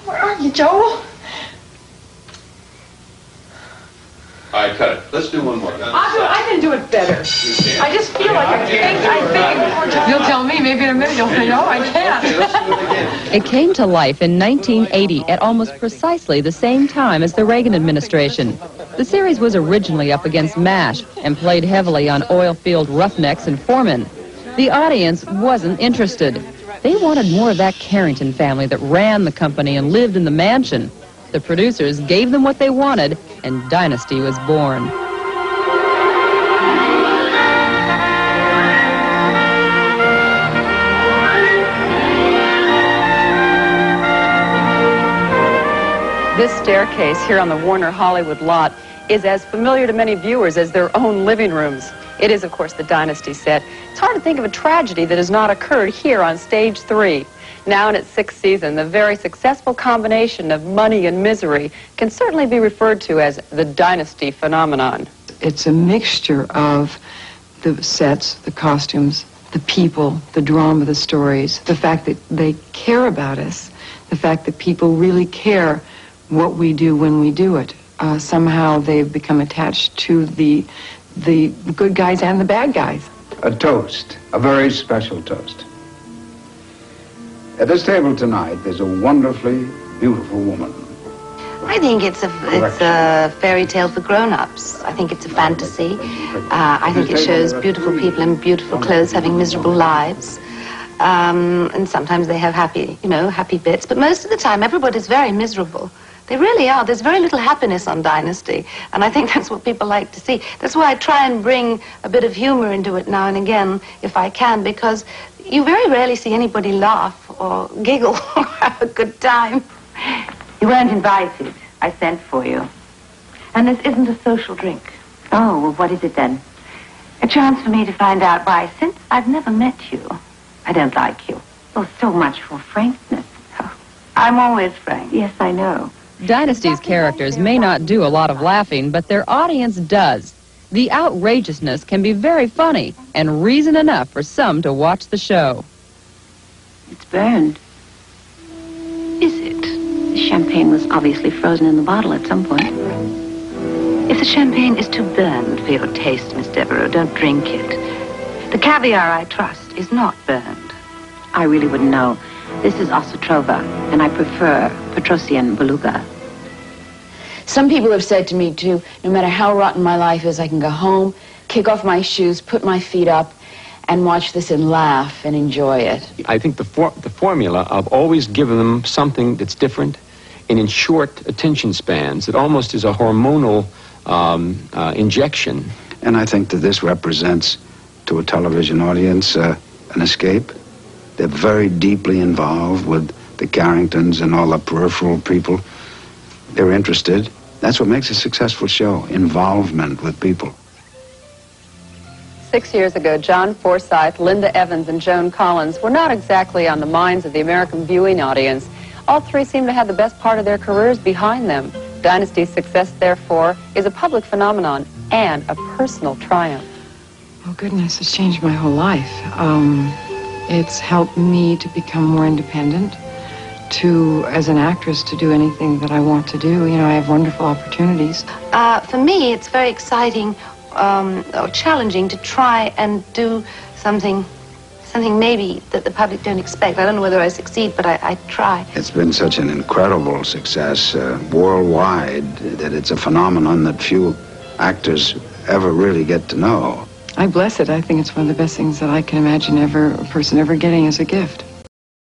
Where are you, Joel? All right, cut it. Let's do one more. I can do it better. I just feel like I think. You'll tell me. Maybe in a minute you'll say, no, I can't. It came to life in 1980 at almost precisely the same time as the Reagan administration. The series was originally up against MASH and played heavily on oil field roughnecks and foremen. The audience wasn't interested. They wanted more of that Carrington family that ran the company and lived in the mansion. The producers gave them what they wanted, and Dynasty was born. This staircase here on the Warner Hollywood lot is as familiar to many viewers as their own living rooms. It is, of course, the Dynasty set. It's hard to think of a tragedy that has not occurred here on Stage 3. Now in its 6th season, the very successful combination of money and misery can certainly be referred to as the Dynasty phenomenon. It's a mixture of the sets, the costumes, the people, the drama, the stories, the fact that they care about us, the fact that people really care what we do when we do it. Somehow they've become attached to the good guys and the bad guys. A toast, a very special toast. At this table tonight, there's a wonderfully beautiful woman. I think it's a fairy tale for grown-ups. I think it's a fantasy. I think it shows beautiful people in beautiful clothes having miserable lives. And sometimes they have happy bits. But most of the time, everybody's very miserable. They really are. There's very little happiness on Dynasty. And I think that's what people like to see. That's why I try and bring a bit of humor into it now and again, if I can, because you very rarely see anybody laugh or giggle or have a good time. You weren't invited. I sent for you. And this isn't a social drink. Oh, well, what is it then? A chance for me to find out why, since I've never met you, I don't like you. Well, so much for frankness. Oh, I'm always frank. Yes, I know. Dynasty's characters may not do a lot of laughing, but their audience does. The outrageousness can be very funny, and reason enough for some to watch the show. It's burned. Is it? The champagne was obviously frozen in the bottle at some point. If the champagne is too burned for your taste, Miss Devereaux, don't drink it. The caviar, I trust, is not burned. I really wouldn't know. This is Osotrova, and I prefer Petrosian Beluga. Some people have said to me, too, no matter how rotten my life is, I can go home, kick off my shoes, put my feet up, and watch this and laugh and enjoy it. I think the formula of always giving them something that's different and in short attention spans, it almost is a hormonal injection. And I think that this represents, to a television audience, an escape. They're very deeply involved with the Carringtons and all the peripheral people. They're interested. That's what makes a successful show, involvement with people. 6 years ago, John Forsythe, Linda Evans, and Joan Collins were not exactly on the minds of the American viewing audience. All three seem to have the best part of their careers behind them. Dynasty's success, therefore, is a public phenomenon and a personal triumph. Oh, goodness, it's changed my whole life. It's helped me to become more independent, as an actress, to do anything that I want to do. You know, I have wonderful opportunities. For me, it's very exciting or challenging to try and do something maybe that the public don't expect. I don't know whether I succeed, but I try. It's been such an incredible success worldwide that it's a phenomenon that few actors ever really get to know. I bless it. I think it's one of the best things that I can imagine a person ever getting as a gift.